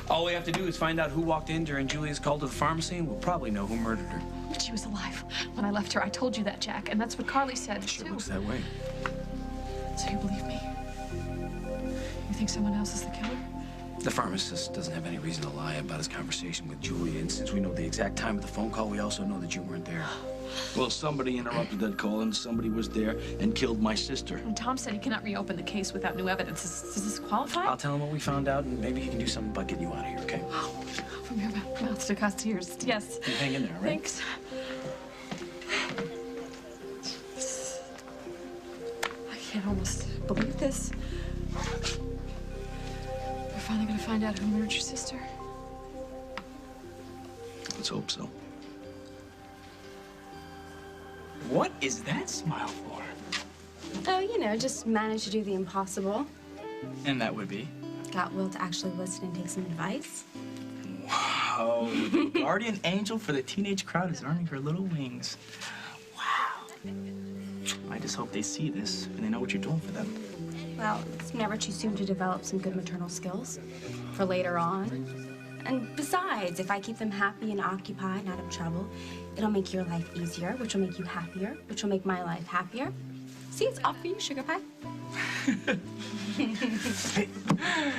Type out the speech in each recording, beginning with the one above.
All we have to do is find out who walked in during Julia's call to the pharmacy, and we'll probably know who murdered her. But she was alive when I left her. I told you that, Jack, and that's what Carly said, It sure too. looks that way. So you believe me? You think someone else is the killer? The pharmacist doesn't have any reason to lie about his conversation with Julia, and since we know the exact time of the phone call, we also know that you weren't there. Well, somebody interrupted that call, and somebody was there and killed my sister. And Tom said he cannot reopen the case without new evidence. Does this qualify? I'll tell him what we found out, and maybe he can do something about getting you out of here, okay? Oh, from your mouth to God's ears. Yes. You hang in there, all right? Thanks. I can't almost believe this. We're finally gonna find out who murdered your sister. Let's hope so. What is that smile for? Oh, you know, just managed to do the impossible. And that would be? Got Will to actually listen and take some advice. Wow, the guardian angel for the teenage crowd is earning her little wings. Wow. I just hope they see this and they know what you're doing for them. Well, it's never too soon to develop some good maternal skills for later on. And besides, if I keep them happy and occupied and out of trouble, it'll make your life easier, which will make you happier, which will make my life happier. See, it's all for you, sugar pie. Hey,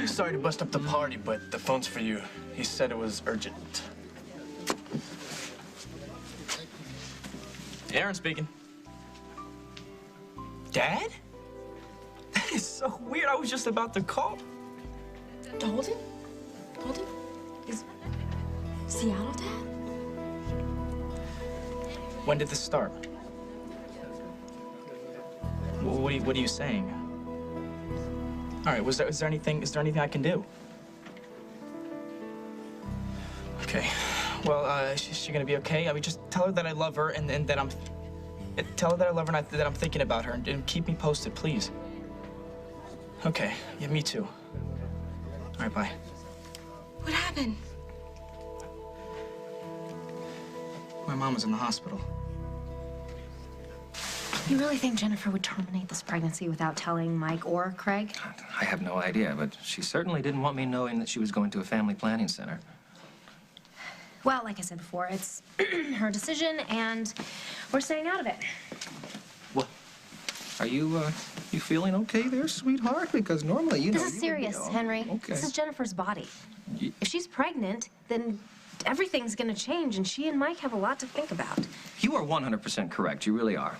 sorry to bust up the party, but the phone's for you. He said it was urgent. Aaron speaking. Dad? That is so weird. I was just about to call. Holden? Holden? Is Seattle Dad? When did this start? What are you saying? All right, is there anything I can do? Okay. Well, is she gonna be okay? I mean, just tell her that I love her and that I'm... Tell her that I love her and that I'm thinking about her and keep me posted, please. Okay. Yeah, me too. All right, bye. What happened? My mom was in the hospital. You really think Jennifer would terminate this pregnancy without telling Mike or Craig? I have no idea, but she certainly didn't want me knowing that she was going to a family planning center. Well, like I said before, it's her decision, and we're staying out of it. What? Are you feeling okay there, sweetheart? Because normally, you know... This is serious, Henry. Okay. This is Jennifer's body. If she's pregnant, then everything's gonna change, and she and Mike have a lot to think about. You are 100% correct. You really are.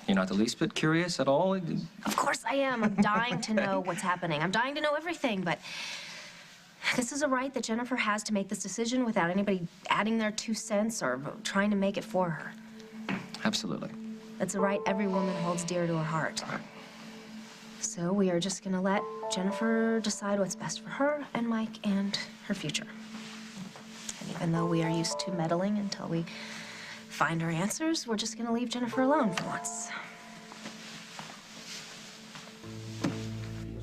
You're not the least bit curious at all? Of course I am. I'm dying to know what's happening. I'm dying to know everything, but this is a right that Jennifer has to make this decision without anybody adding their 2 cents or trying to make it for her. Absolutely. That's a right every woman holds dear to her heart. So we are just gonna let Jennifer decide what's best for her and Mike and her future. And even though we are used to meddling until we find our answers, we're just gonna leave Jennifer alone for once.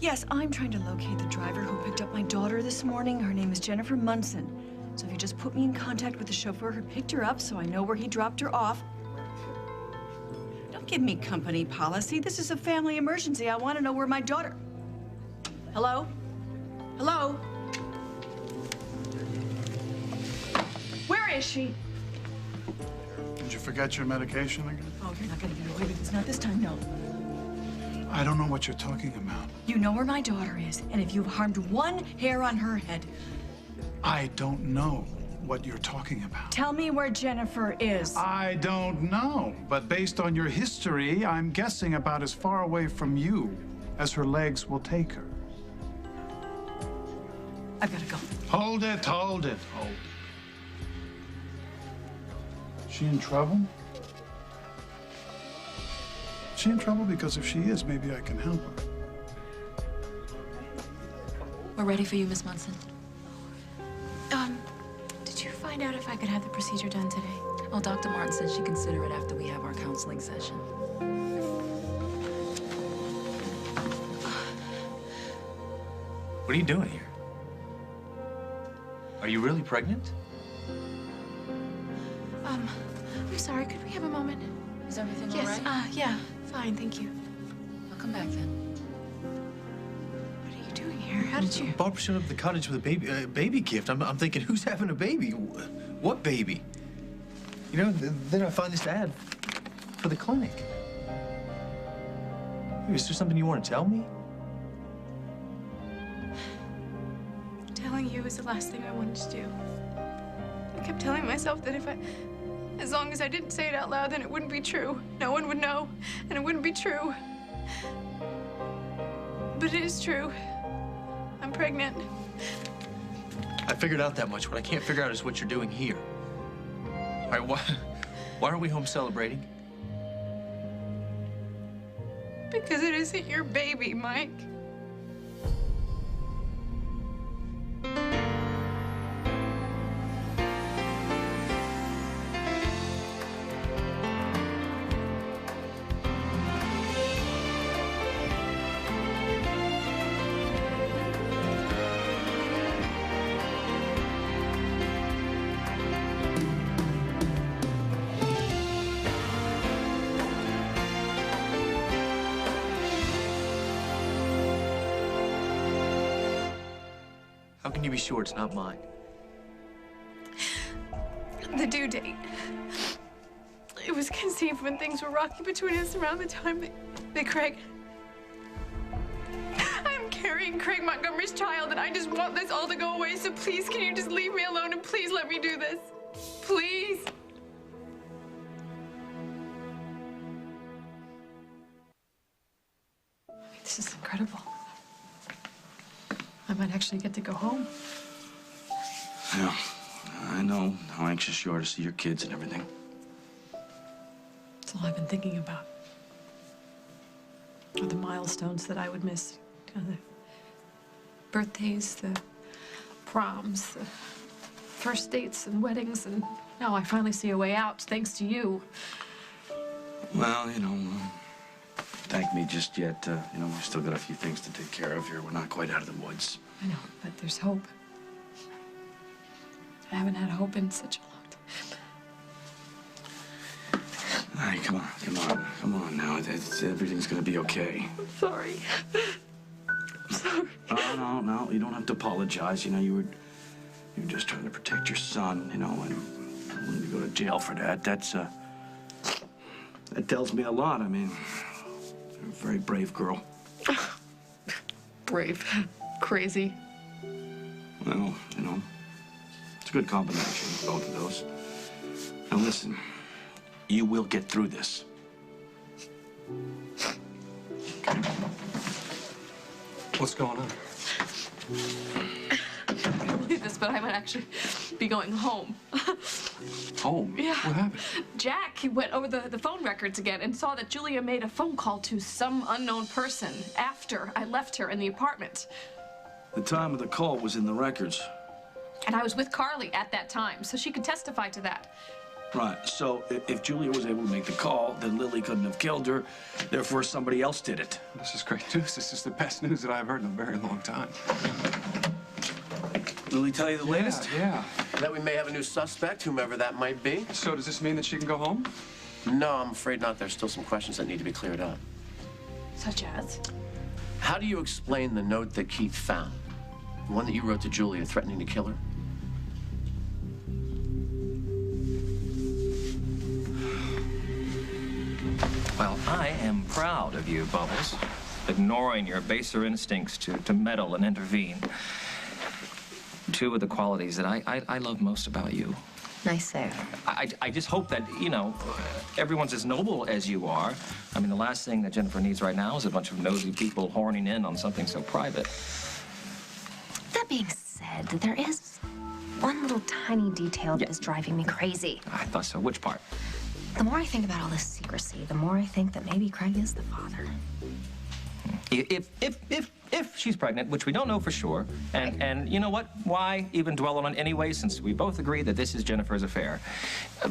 Yes, I'm trying to locate the driver who picked up my daughter this morning. Her name is Jennifer Munson. So if you just put me in contact with the chauffeur who picked her up so I know where he dropped her off. Don't give me company policy. This is a family emergency. I want to know where my daughter... Hello? Hello? Where is she? Did you forget your medication again? Oh, you're not going to get away with this. Not this time, no. I don't know what you're talking about. You know where my daughter is, and if you've harmed one hair on her head... I don't know what you're talking about. Tell me where Jennifer is. I don't know, but based on your history, I'm guessing about as far away from you as her legs will take her. I've got to go. Hold it, hold it, hold it. She in trouble? She in trouble? Because if she is, maybe I can help her. We're ready for you, Miss Munson. Did you find out if I could have the procedure done today? Well, Dr. Martin said she'd consider it after we have our counseling session. What are you doing here? Are you really pregnant? I'm sorry, could we have a moment? Is everything all Yes, right? yeah, fine, thank you. I'll come back then. What are you doing here? here? How did you? Barbara showed up at the cottage with a baby gift. I'm thinking, who's having a baby? What baby? You know, then I find this ad for the clinic. Is there something you want to tell me? Telling you was the last thing I wanted to do. I kept telling myself that as long as I didn't say it out loud, then it wouldn't be true. No one would know, and it wouldn't be true. But it is true. I'm pregnant. I figured out that much. What I can't figure out is what you're doing here. All right, why are we home celebrating? Because it isn't your baby, Mike. How can you be sure it's not mine? The due date. It was conceived when things were rocky between us around the time that Craig... I'm carrying Craig Montgomery's child, and I just want this all to go away, so please, can you just leave me alone and please let me do this? Please. This is incredible. I might actually get to go home. Yeah, I know how anxious you are to see your kids and everything. That's all I've been thinking about. Are the milestones that I would miss. You know, the birthdays, the proms, the first dates and weddings, and now I finally see a way out, thanks to you. Well, you know, thank me just yet. You know, we've still got a few things to take care of here. We're not quite out of the woods. I know, but there's hope. I haven't had hope in such a long time. All right, come on now. Everything's gonna be okay. I'm sorry. I'm sorry. No, you don't have to apologize. You know, you were just trying to protect your son, you know, and when you go to jail for that, that tells me a lot. I mean, you're a very brave girl. Brave. Crazy. Well, you know, it's a good combination, both of those. Now listen, you will get through this. What's going on? I can't believe this, but I might actually be going home. Home? Yeah. What happened? Jack, he went over the phone records again and saw that Julia made a phone call to some unknown person after I left her in the apartment. The time of the call was in the records. And I was with Carly at that time, so she could testify to that. Right, so if Julia was able to make the call, then Lily couldn't have killed her. Therefore, somebody else did it. This is great news. This is the best news that I've heard in a very long time. Lily tell you the latest? Yeah. That we may have a new suspect, whomever that might be. So does this mean that she can go home? No, I'm afraid not. There's still some questions that need to be cleared up. Such as? How do you explain the note that Keith found? The one that you wrote to Julia threatening to kill her? Well, I am proud of you, Bubbles, ignoring your baser instincts to meddle and intervene. Two of the qualities that I love most about you. Nice save. I just hope that, you know, everyone's as noble as you are. I mean, the last thing that Jennifer needs right now is a bunch of nosy people horning in on something so private. That being said, there is one little tiny detail that is driving me crazy. I thought so. Which part? The more I think about all this secrecy, the more I think that maybe Craig is the father. If she's pregnant, which we don't know for sure, and you know what? Why even dwell on it anyway, since we both agree that this is Jennifer's affair?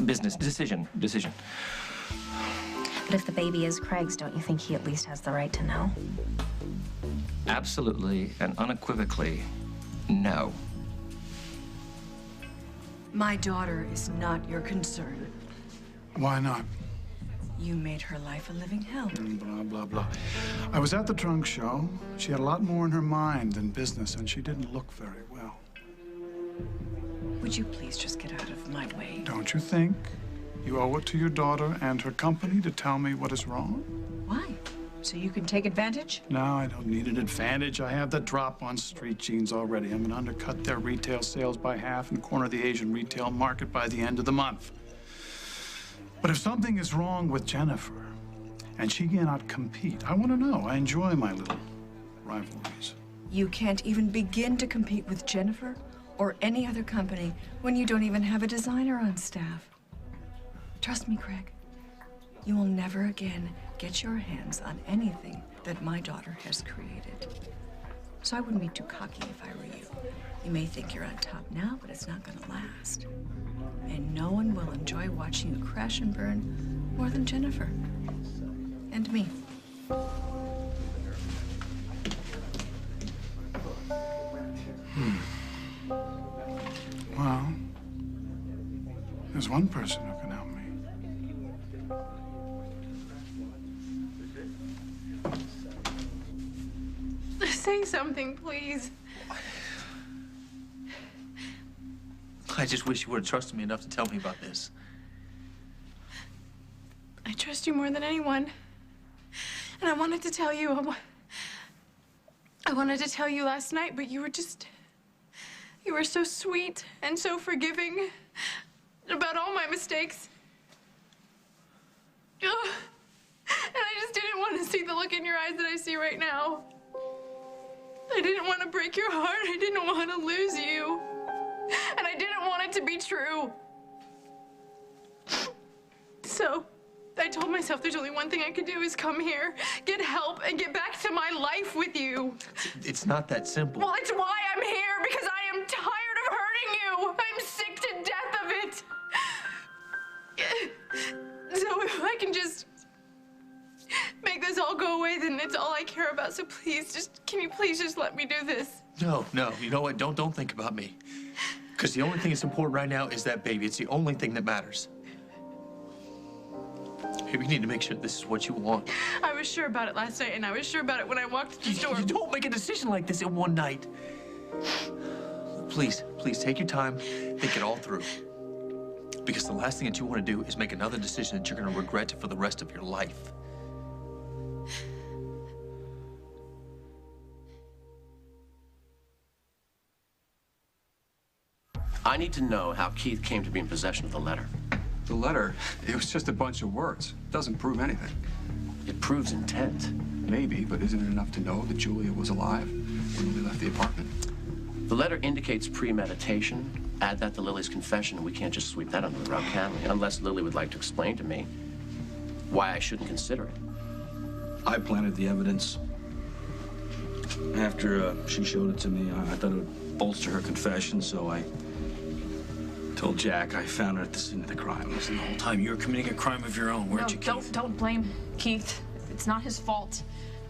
Business decision. But if the baby is Craig's, don't you think he at least has the right to know? Absolutely and unequivocally, no. My daughter is not your concern. Why not? You made her life a living hell. Blah, blah, blah. I was at the trunk show. She had a lot more in her mind than business, and she didn't look very well. Would you please just get out of my way? Don't you think you owe it to your daughter and her company to tell me what is wrong? Why? So you can take advantage? No, I don't need an advantage. I have the drop on street jeans already. I'm gonna undercut their retail sales by half and corner the Asian retail market by the end of the month. But if something is wrong with Jennifer and she cannot compete, I want to know. I enjoy my little rivalries. You can't even begin to compete with Jennifer or any other company when you don't even have a designer on staff. Trust me, Craig. You will never again get your hands on anything that my daughter has created. So I wouldn't be too cocky if I were you. You may think you're on top now, but it's not gonna last. And no one will enjoy watching you crash and burn more than Jennifer. And me. Well, there's one person who can help me. Say something, please. I just wish you would have trusted me enough to tell me about this. I trust you more than anyone. And I wanted to tell you. I wanted to tell you last night, but you were so sweet and so forgiving about all my mistakes. Ugh. And I just didn't want to see the look in your eyes that I see right now. I didn't want to break your heart. I didn't want to lose you. And I didn't want it to be true. So I told myself there's only one thing I could do is come here, get help, and get back to my life with you. It's not that simple. Well, it's why I'm here, because I am tired of hurting you. I'm sick to death of it. So if I can just make this all go away, then it's all I care about. So please, can you please just let me do this? No, you know what? Don't think about me. Because the only thing that's important right now is that baby. It's the only thing that matters. We need to make sure this is what you want. I was sure about it last night, and I was sure about it when I walked to the store. You don't make a decision like this in one night. Please take your time, think it all through. Because the last thing that you want to do is make another decision that you're going to regret for the rest of your life. I need to know how Keith came to be in possession of the letter. The letter, it was just a bunch of words. Doesn't prove anything. It proves intent. Maybe, but isn't it enough to know that Julia was alive when we left the apartment? The letter indicates premeditation. Add that to Lily's confession, and we can't just sweep that under the rug, can we? Unless Lily would like to explain to me why I shouldn't consider it. I planted the evidence. After she showed it to me, I thought it would bolster her confession, so I told Jack I found her at the scene of the crime. Listen, the whole time you were committing a crime of your own, weren't you, Keith? Don't blame Keith. It's not his fault.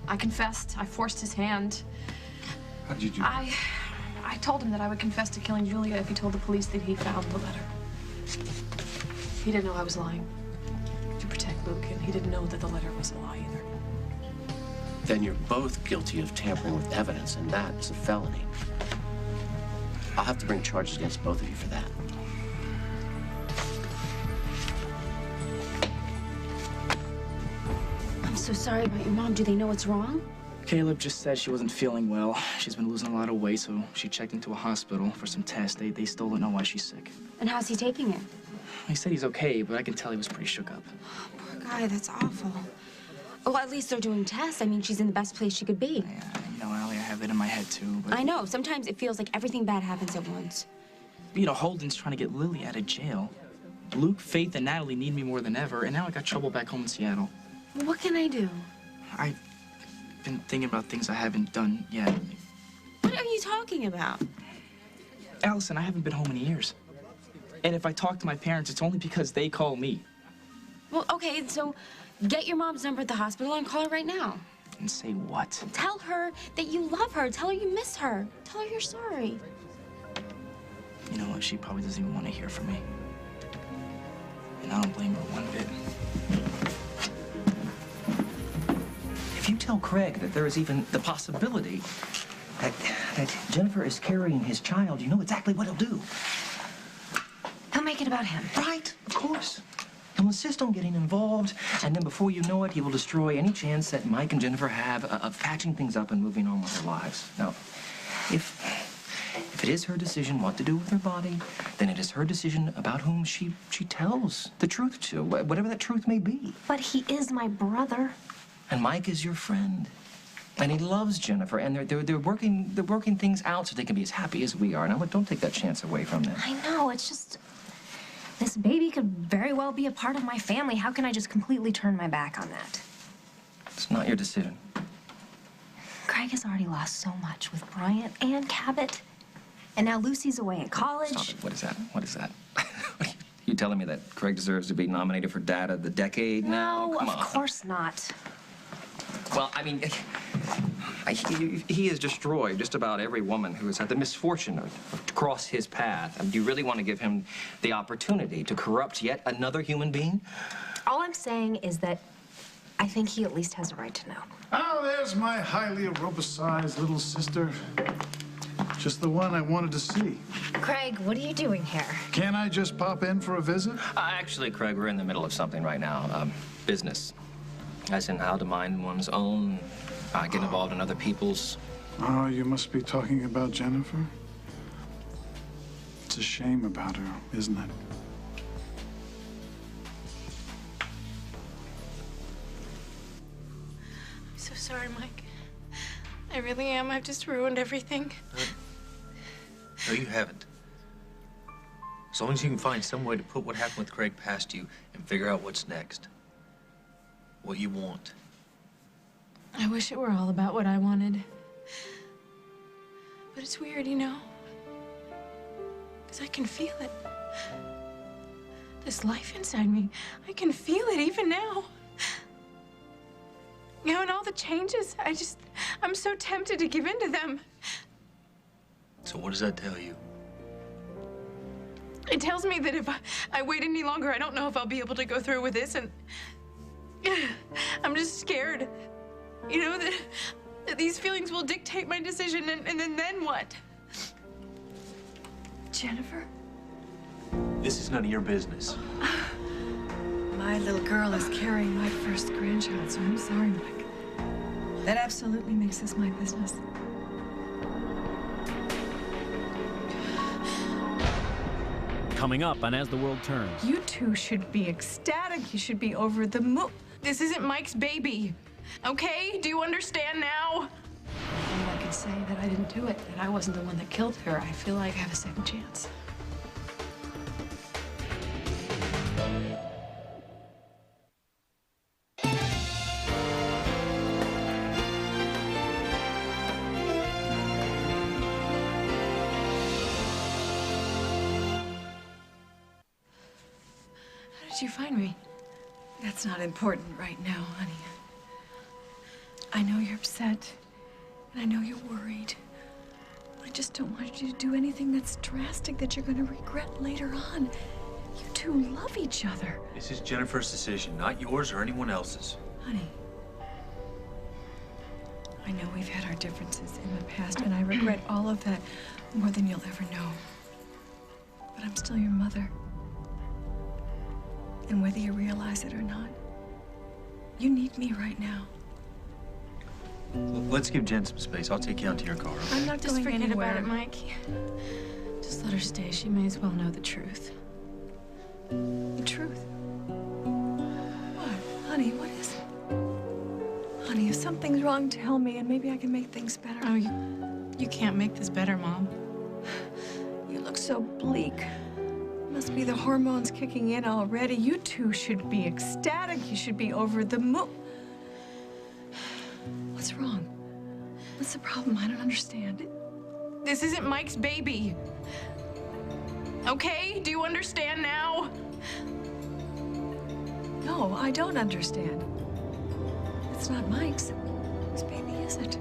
I confessed. I forced his hand. How did you do that? I told him that I would confess to killing Julia if he told the police that he found the letter. He didn't know I was lying to protect Luke, and he didn't know that the letter was a lie either. Then you're both guilty of tampering with evidence, and that is a felony. I'll have to bring charges against both of you for that. I'm so sorry about your mom. Do they know what's wrong? Caleb just said she wasn't feeling well. She's been losing a lot of weight, so she checked into a hospital for some tests. They still don't know why she's sick. And how's he taking it? He said he's okay, but I can tell he was pretty shook up. Poor guy, that's awful. Oh, at least they're doing tests. I mean, she's in the best place she could be. Yeah, you know, Allie, I have that in my head, too, but... I know. Sometimes it feels like everything bad happens at once. You know, Holden's trying to get Lily out of jail. Luke, Faith, and Natalie need me more than ever, and now I got trouble back home in Seattle. What can I do? I've been thinking about things I haven't done yet. What are you talking about? Allison, I haven't been home in years. And if I talk to my parents, it's only because they call me. Well, okay, so get your mom's number at the hospital and call her right now. And say what? Tell her that you love her. Tell her you miss her. Tell her you're sorry. You know what? She probably doesn't even want to hear from me. And I don't blame her one bit. tell Craig that there is even the possibility that Jennifer is carrying his child, you know exactly what he'll do. He'll make it about him. Right, of course. He'll insist on getting involved, and then before you know it, he will destroy any chance that Mike and Jennifer have of patching things up and moving on with their lives. Now, if it is her decision what to do with her body, then it is her decision about whom she tells the truth to, whatever that truth may be. But he is my brother. And Mike is your friend. And he loves Jennifer, and they're working things out so they can be as happy as we are. Now, don't take that chance away from them. I know, it's just... This baby could very well be a part of my family. How can I just completely turn my back on that? It's not your decision. Craig has already lost so much with Bryant and Cabot. And now Lucy's away at college. Stop it. What is that? What is that? You telling me that Craig deserves to be nominated for Dad of the Decade now? No, Come of on. course not. Well, I mean, he has destroyed just about every woman who has had the misfortune to cross his path. I mean, do you really want to give him the opportunity to corrupt yet another human being? All I'm saying is that I think he at least has a right to know. Oh, there's my highly aerobicized little sister. Just the one I wanted to see. Craig, what are you doing here? Can't I just pop in for a visit? Actually, Craig, we're in the middle of something right now. Business. As in how to mind one's own, get involved in other people's. Oh, you must be talking about Jennifer? It's a shame about her, isn't it? I'm so sorry, Mike. I really am. I've just ruined everything. No, you haven't. As long as you can find some way to put what happened with Craig past you and figure out what's next. What you want. I wish it were all about what I wanted. But it's weird, you know? Because I can feel it. This life inside me, I can feel it even now. You know, and all the changes, I'm so tempted to give in to them. So what does that tell you? It tells me that if I wait any longer, I don't know if I'll be able to go through with this, and I'm just scared. You know, that these feelings will dictate my decision, and then what? Jennifer? This is none of your business. My little girl is carrying my first grandchild, so I'm sorry, Mike. That absolutely makes this my business. Coming up on As the World Turns. You two should be ecstatic. You should be over the moon. This isn't Mike's baby, okay? Do you understand now? And I can say that I didn't do it, that I wasn't the one that killed her. I feel like I have a second chance. How did you find me? That's not important right now, honey. I know you're upset, and I know you're worried. I just don't want you to do anything that's drastic that you're going to regret later on. You two love each other. This is Jennifer's decision, not yours or anyone else's. Honey, I know we've had our differences in the past, and I regret all of that more than you'll ever know. But I'm still your mother. And whether you realize it or not, you need me right now. Let's give Jen some space. I'll take you out to your car, okay? I'm not Just going forget anywhere. about it, Mike. Just let her stay. She may as well know the truth. The truth? What? Honey, what is it? Honey, if something's wrong, tell me, and maybe I can make things better. Oh, you can't make this better, Mom. You look so bleak. Must be the hormones kicking in already. You two should be ecstatic. You should be over the moon. What's wrong? What's the problem? I don't understand. This isn't Mike's baby. Okay? Do you understand now? No, I don't understand. It's not Mike's. Whose baby is it?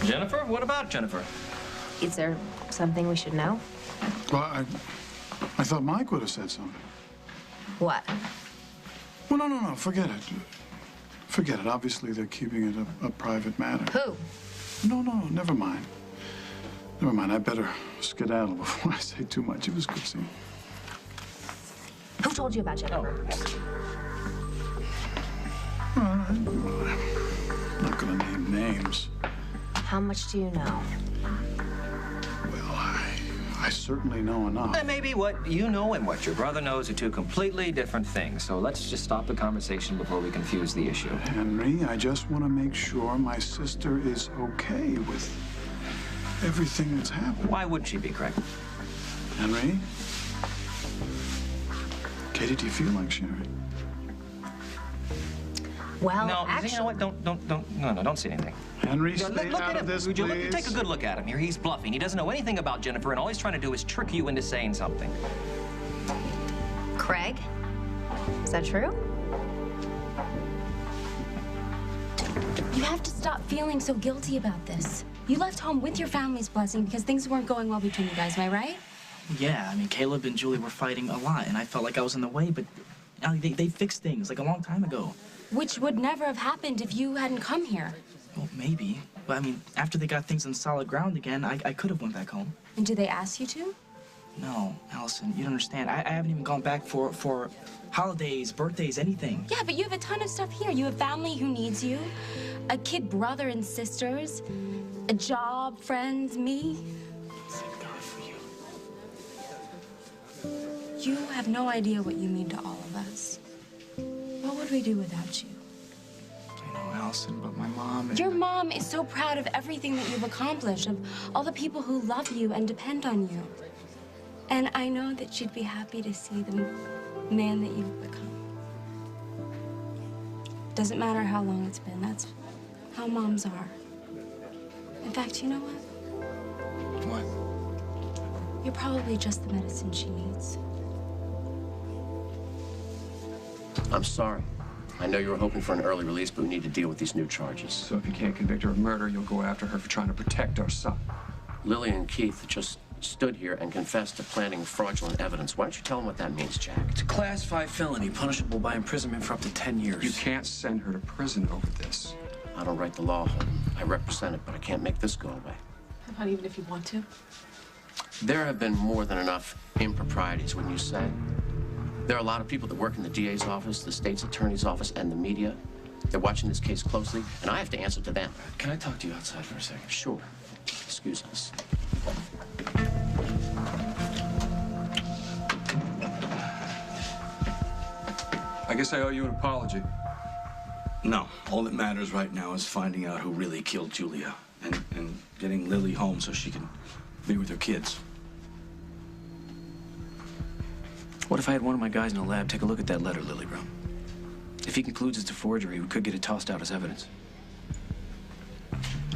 Jennifer? What about Jennifer? Is there something we should know? Well, I thought Mike would have said something. What? Well, no, forget it. Forget it. Obviously, they're keeping it a private matter. Who? No, never mind. Never mind. I better skedaddle before I say too much. It was good seeing you. Who told you about Jennifer? I'm not gonna name names. How much do you know? Well, I certainly know enough. And maybe what you know and what your brother knows are two completely different things. So let's just stop the conversation before we confuse the issue. Henry, I just want to make sure my sister is okay with everything that's happened. Why wouldn't she be, Craig? Henry? Katie, do you feel like sharing? Well, no, actually... you know what? Don't say anything. Henry, Look stay out at of him. this, Would you please. take a good look at him here. He's bluffing. He doesn't know anything about Jennifer, and all he's trying to do is trick you into saying something. Craig? Is that true? You have to stop feeling so guilty about this. You left home with your family's blessing because things weren't going well between you guys, am I right? Yeah, I mean, Caleb and Julie were fighting a lot, and I felt like I was in the way, but they fixed things like a long time ago. Which would never have happened if you hadn't come here. Well, maybe. But I mean, after they got things on solid ground again, I could have went back home. And did they ask you to? No, Allison, you don't understand. I haven't even gone back for holidays, birthdays, anything. Yeah, but you have a ton of stuff here. You have family who needs you, a kid brother and sisters, a job, friends, me. Thank God for you. You have no idea what you mean to all of us. What would we do without you? I know, Allison, but my mom and... Your mom is so proud of everything that you've accomplished, of all the people who love you and depend on you. And I know that she'd be happy to see the man that you've become. Doesn't matter how long it's been, that's how moms are. In fact, you know what? What? You're probably just the medicine she needs. I'm sorry. I know you were hoping for an early release, but we need to deal with these new charges. So if you can't convict her of murder, you'll go after her for trying to protect our son. Lily and Keith just stood here and confessed to planting fraudulent evidence. Why don't you tell them what that means, Jack? It's a Class 5 felony, punishable by imprisonment for up to 10 years. You can't send her to prison over this. I don't write the law, Holden. I represent it, but I can't make this go away. Not even if you want to. There have been more than enough improprieties, wouldn't you say? There are a lot of people that work in the DA's office, the state's attorney's office, and the media. They're watching this case closely, and I have to answer to them. Can I talk to you outside for a second? Sure. Excuse us. I guess I owe you an apology. No, all that matters right now is finding out who really killed Julia and getting Lily home so she can be with her kids. What if I had one of my guys in the lab take a look at that letter Lily wrote? If he concludes it's a forgery, we could get it tossed out as evidence.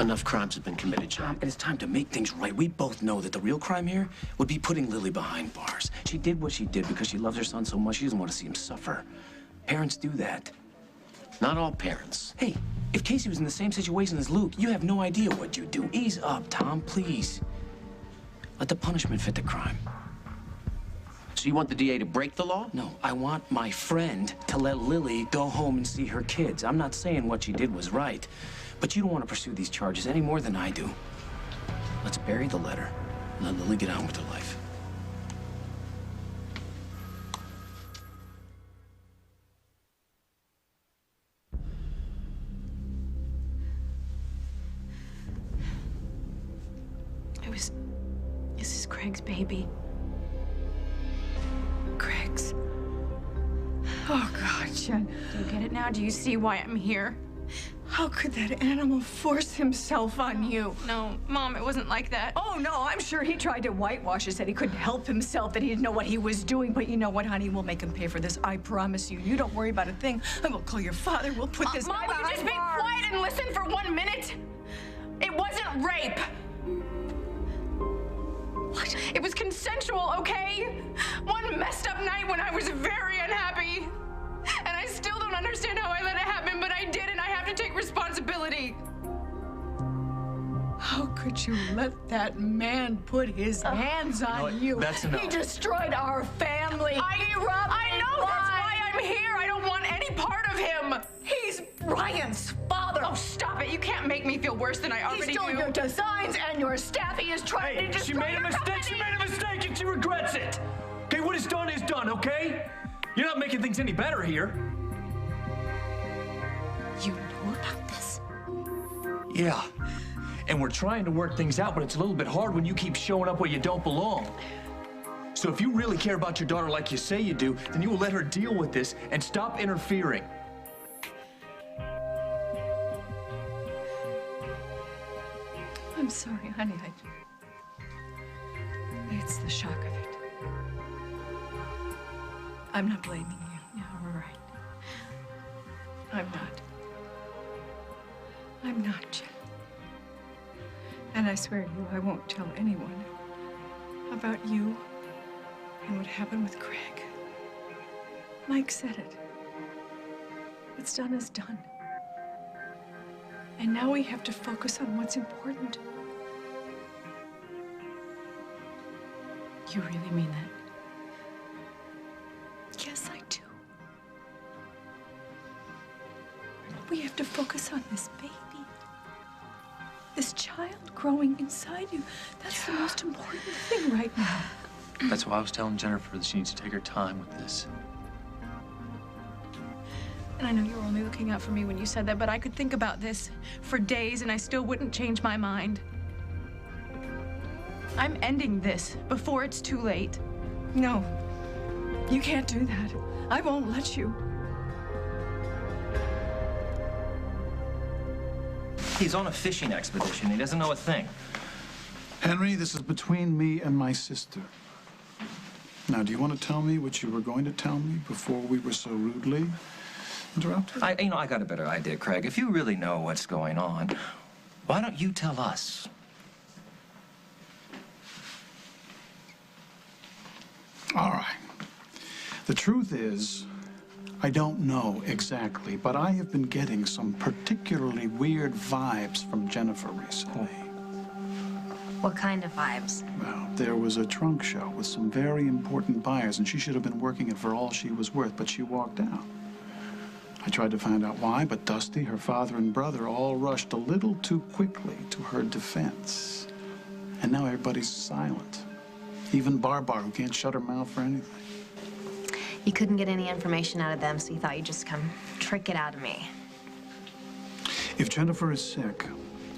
Enough crimes have been committed, Jack. It's time to make things right. We both know that the real crime here would be putting Lily behind bars. She did what she did because she loves her son so much she doesn't want to see him suffer. Parents do that. Not all parents. Hey, if Casey was in the same situation as Luke, you have no idea what you'd do. Ease up, Tom, please. Let the punishment fit the crime. So you want the DA to break the law? No, I want my friend to let Lily go home and see her kids. I'm not saying what she did was right, but you don't want to pursue these charges any more than I do. Let's bury the letter and let Lily get on with her life. This is Craig's baby. Craig's. Oh, God, Jen. Do you get it now? Do you see why I'm here? How could that animal force himself on you? No, Mom, it wasn't like that. Oh, no, I'm sure he tried to whitewash us, that he couldn't help himself, that he didn't know what he was doing. But you know what, honey? We'll make him pay for this. I promise you. You don't worry about a thing. I will call your father. We'll put this Mom, guy will you just be behind bars. quiet and listen for 1 minute? It wasn't rape. What? It was consensual, okay? One messed up night when I was very unhappy. And I still don't understand how I let it happen, but I did, and I have to take responsibility. How could you let that man put his hands on you? That's enough. He destroyed our family. I know, that's why I'm here. I don't want any part of him. He's Brian's father. Oh, stop it. You can't make me feel worse than I already He stole do. your designs and your staff. He is trying to destroy she made a your mistake. company. She made a mistake and she regrets it. Okay, what is done, okay? You're not making things any better here. You know about this? Yeah. And we're trying to work things out, but it's a little bit hard when you keep showing up where you don't belong. So if you really care about your daughter like you say you do, then you will let her deal with this and stop interfering. I'm sorry, honey. It's the shock of it. I'm not blaming you. Yeah, we're right. I'm not, Jen. And I swear to you, I won't tell anyone about you and what happened with Craig. Mike said it. What's done is done. And now we have to focus on what's important. You really mean that? Yes, I do. We have to focus on this baby. This child growing inside you. That's the most important thing right now. That's why I was telling Jennifer that she needs to take her time with this. And I know you were only looking out for me when you said that, but I could think about this for days and I still wouldn't change my mind. I'm ending this before it's too late. No, you can't do that. I won't let you. He's on a fishing expedition. He doesn't know a thing. Henry, this is between me and my sister. Now, do you want to tell me what you were going to tell me before we were so rudely interrupted? I got a better idea, Craig. If you really know what's going on, why don't you tell us? All right. The truth is, I don't know exactly, but I have been getting some particularly weird vibes from Jennifer recently. What kind of vibes? Well, there was a trunk show with some very important buyers, and she should have been working it for all she was worth, but she walked out. I tried to find out why, but Dusty, her father, and brother all rushed a little too quickly to her defense. And now everybody's silent. Even Barbar, who can't shut her mouth for anything. You couldn't get any information out of them, so you thought you'd just come trick it out of me. If Jennifer is sick,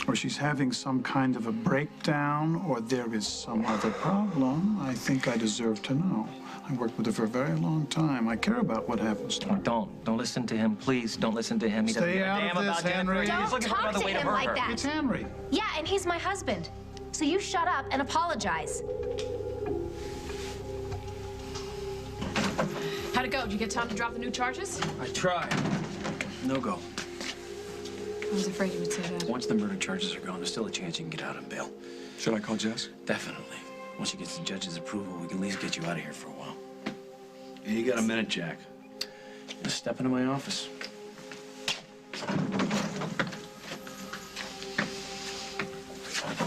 or she's having some kind of a breakdown, or there is some other problem, I think I deserve to know. I worked with her for a very long time. I care about what happens to her. Don't listen to him, please. Don't listen to him. He doesn't Stay give a out damn of this, about Jennifer. Henry. He's Don't looking for talk another to way to him hurt like her. that. It's Henry. Yeah, and he's my husband. So you shut up and apologize. How'd it go? Did you get time to drop the new charges? I tried. No go. I was afraid you would say that. Once the murder charges are gone, there's still a chance you can get out on bail. Should I call Jess? Definitely. Once you get the judge's approval, we can at least get you out of here for a while. Yeah, you got a minute, Jack. Just step into my office.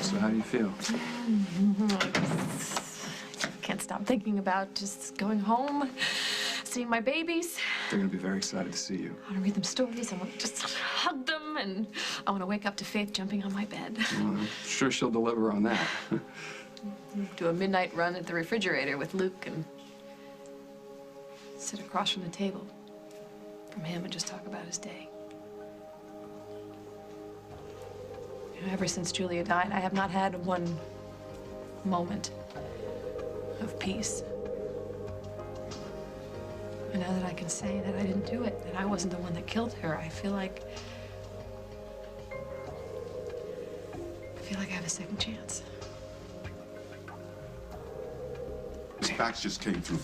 So how do you feel? Can't stop thinking about just going home, seeing my babies. They're gonna be very excited to see you. I want to read them stories. I want to just hug them, and I want to wake up to Faith jumping on my bed. I'm sure she'll deliver on that. Do a midnight run at the refrigerator with Luke and sit across from the table from him and just talk about his day. You know, ever since Julia died, I have not had one moment of peace. And now that I can say that I didn't do it, that I wasn't the one that killed her, I feel like I have a second chance. This fax just came through.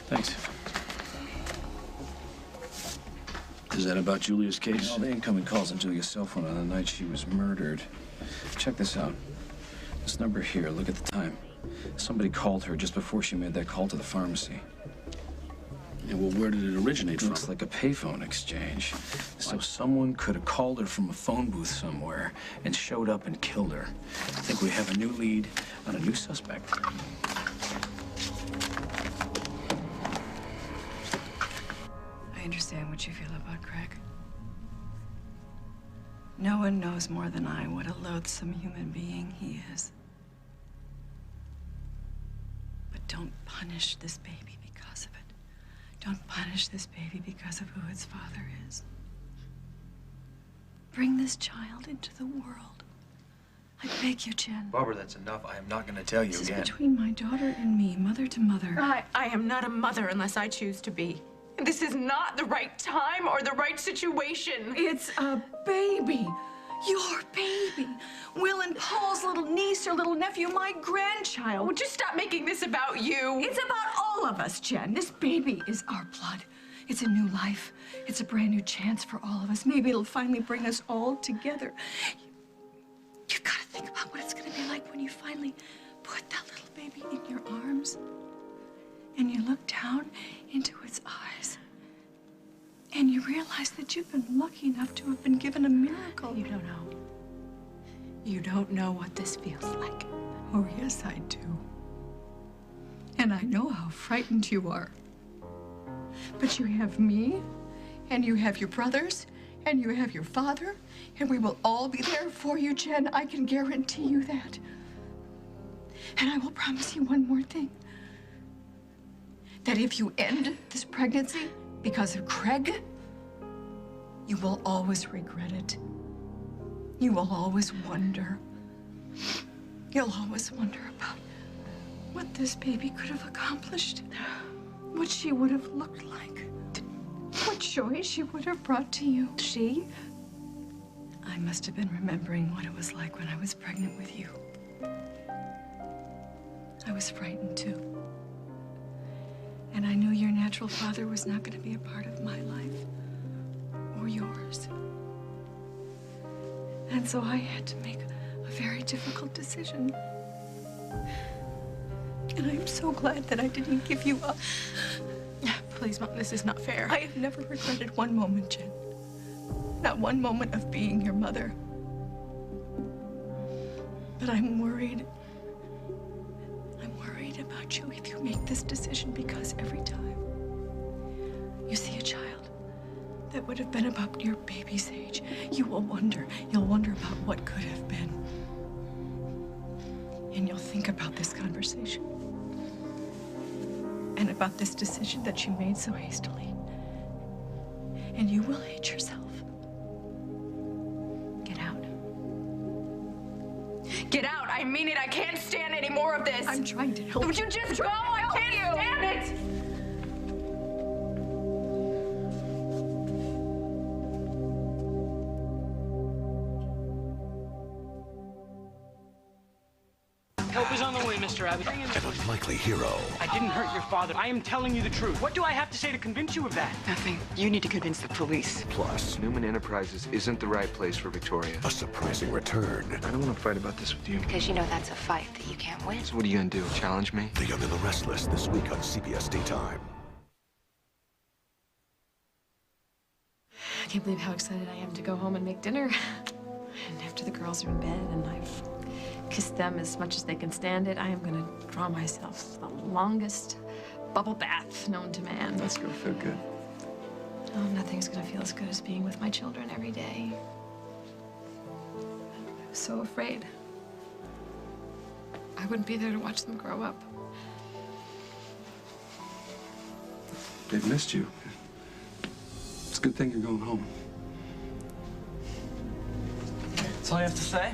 Thanks. Is that about Julia's case? All the incoming calls on Julia's cell phone on the night she was murdered. Check this out. This number here, look at the time. Somebody called her just before she made that call to the pharmacy. Yeah, well, where did it originate from? Looks like a payphone exchange. So someone could have called her from a phone booth somewhere and showed up and killed her. I think we have a new lead on a new suspect. I understand what you feel about Craig. No one knows more than I what a loathsome human being he is. But don't punish this baby because of it. Don't punish this baby because of who its father is. Bring this child into the world. I beg you, Jen. Barbara, that's enough. I am not going to tell you This is again. between my daughter and me, mother to mother. I am not a mother unless I choose to be. This is not the right time or the right situation. It's a baby. Your baby. Will and Paul's little niece or little nephew, my grandchild. Would you stop making this about you? It's about all of us, Jen. This baby is our blood. It's a new life. It's a brand new chance for all of us. Maybe it'll finally bring us all together. You've got to think about what it's going to be like when you finally put that little baby in your arms and you look down into its eyes and you realize that you've been lucky enough to have been given a miracle. You don't know. You don't know what this feels like. Oh, yes, I do. And I know how frightened you are. But you have me, and you have your brothers, and you have your father, and we will all be there for you, Jen. I can guarantee you that. And I will promise you one more thing. That if you end this pregnancy because of Craig, you will always regret it. You will always wonder. You'll always wonder about what this baby could have accomplished, what she would have looked like, what joy she would have brought to you. I must have been remembering what it was like when I was pregnant with you. I was frightened too. And I knew your natural father was not going to be a part of my life or yours. And so I had to make a very difficult decision. And I'm so glad that I didn't give you up. Please, Mom, this is not fair. I have never regretted one moment, Jen. Not one moment of being your mother. But I'm worried. I'm worried about you if you make this decision, because every time you see a child that would have been about your baby's age, you will wonder. You'll wonder about what could have been. And you'll think about this conversation. And about this decision that you made so hastily. And you will hate yourself. Get out. Get out! I mean it! I can't stand any more of this! I'm trying to help you. Would you just go? I can't stand it! Help is on the way, Mr. Abbott. An unlikely hero. I didn't hurt your father. I am telling you the truth. What do I have to say to convince you of that? Nothing. You need to convince the police. Plus, Newman Enterprises isn't the right place for Victoria. a surprising return. I don't want to fight about this with you. Because you know that's a fight that you can't win. So what are you gonna do? Challenge me? The Young and the Restless this week on CBS Daytime. I can't believe how excited I am to go home and make dinner. And after the girls are in bed and I've kissed them as much as they can stand it, I am gonna draw myself the longest bubble bath known to man. That's gonna feel good. Oh, nothing's gonna feel as good as being with my children every day. I was so afraid I wouldn't be there to watch them grow up. They've missed you. It's a good thing you're going home. That's all you have to say?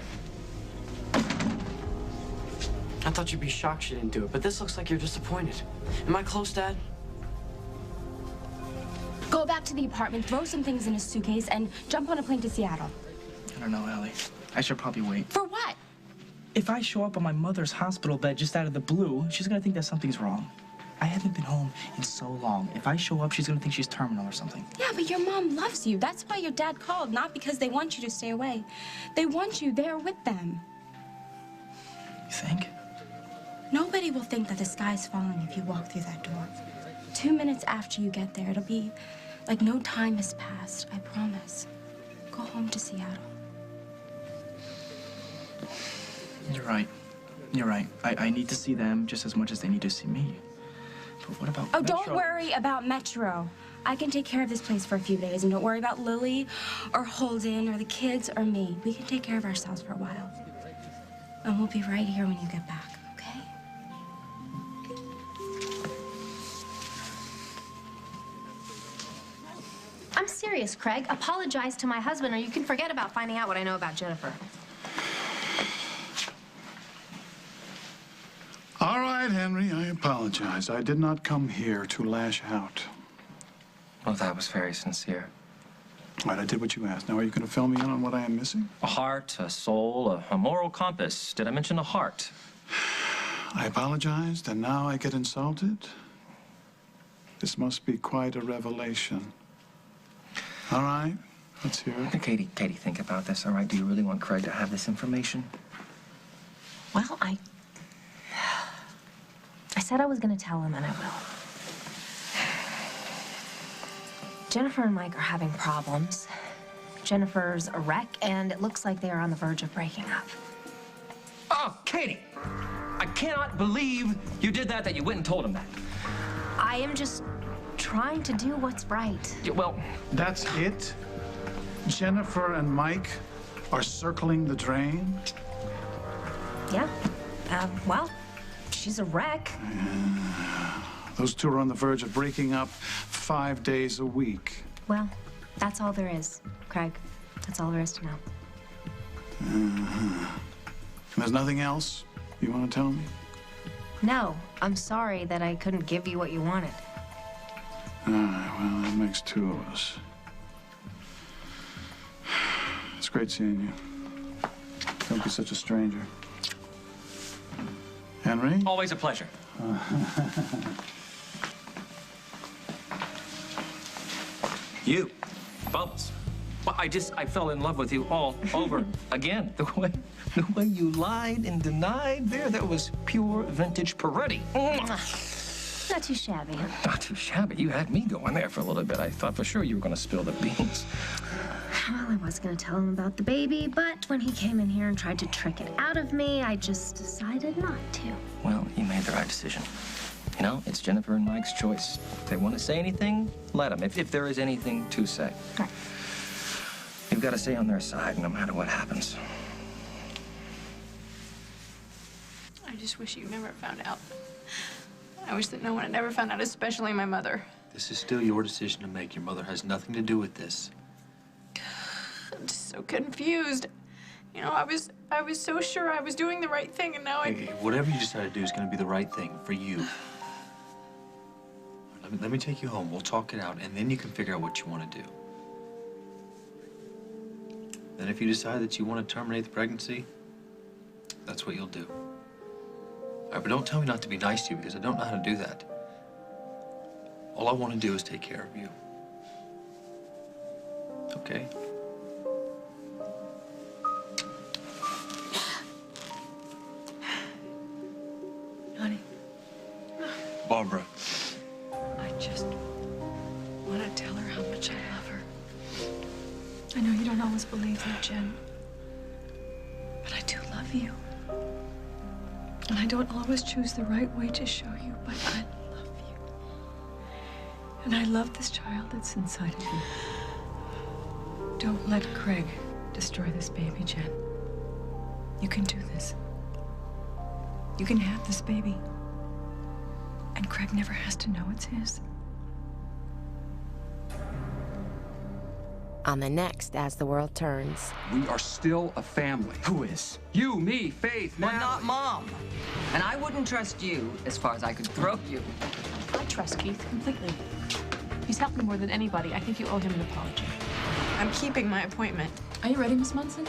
I thought you'd be shocked she didn't do it, but this looks like you're disappointed. Am I close, Dad? Go back to the apartment, throw some things in a suitcase, and jump on a plane to Seattle. I don't know, Allie. I should probably wait. For what? If I show up on my mother's hospital bed just out of the blue, she's gonna think that something's wrong. I haven't been home in so long. If I show up, she's gonna think she's terminal or something. Yeah, but your mom loves you. That's why your dad called, not because they want you to stay away. They want you there with them. You think? Nobody will think that the sky's falling if you walk through that door. 2 minutes after you get there. It'll be like no time has passed, I promise. Go home to Seattle. You're right. You're right. I need to see them just as much as they need to see me. But what about Oh, Metro? don't worry about Metro. I can take care of this place for a few days, and don't worry about Lily or Holden or the kids or me. We can take care of ourselves for a while. And we'll be right here when you get back, okay? I'm serious, Craig. Apologize to my husband, or you can forget about finding out what I know about Jennifer. All right, Henry, I apologize. I did not come here to lash out. Well, that was very sincere. All right, I did what you asked. Now, are you going to fill me in on what I am missing? A heart, a soul, a moral compass. Did I mention a heart? I apologized, and now I get insulted? This must be quite a revelation. All right, let's hear it. Katie, think about this, all right? Do you really want Craig to have this information? Well, I said I was going to tell him, and I will. Jennifer and Mike are having problems. Jennifer's a wreck, and it looks like they are on the verge of breaking up. Oh, Katie! I cannot believe you did that you went and told him that. I am just trying to do what's right. Yeah, well, that's it? Jennifer and Mike are circling the drain? Yeah. Well, she's a wreck. Those two are on the verge of breaking up 5 days a week. Well, that's all there is, Craig. That's all there is to know. And there's nothing else you want to tell me? No, I'm sorry that I couldn't give you what you wanted. All right, well, that makes two of us. It's great seeing you. Don't be such a stranger. Henry? Always a pleasure. You, Bubbles. Well, I fell in love with you all over again. The way you lied and denied there, that was pure vintage Peretti. Not too shabby. Not too shabby. You had me going there for a little bit. I thought for sure you were going to spill the beans. Well, I was going to tell him about the baby, but when he came in here and tried to trick it out of me, I just decided not to. Well, you made the right decision. You know, it's Jennifer and Mike's choice. If they want to say anything, let them, if there is anything to say. Right. You've got to stay on their side no matter what happens. I just wish you never found out. I wish that no one had ever found out, especially my mother. This is still your decision to make. Your mother has nothing to do with this. I'm just so confused. You know, I was so sure I was doing the right thing, and now Hey, whatever you decide to do is going to be the right thing for you. Let me take you home. We'll talk it out, and then you can figure out what you want to do. Then if you decide that you want to terminate the pregnancy, that's what you'll do. All right, but don't tell me not to be nice to you, because I don't know how to do that. All I want to do is take care of you. Okay? Honey, Barbara. I just want to tell her how much I love her. I know you don't always believe that, Jen. But I do love you. And I don't always choose the right way to show you, but I love you. And I love this child that's inside of you. Don't let Craig destroy this baby, Jen. You can do this. You can have this baby. And Craig never has to know it's his. On the next As the World Turns. We are still a family. Who is? You, me, Faith, But Natalie. not Mom. And I wouldn't trust you as far as I could throw you. I trust Keith completely. He's helped me more than anybody. I think you owe him an apology. I'm keeping my appointment. Are you ready, Miss Munson?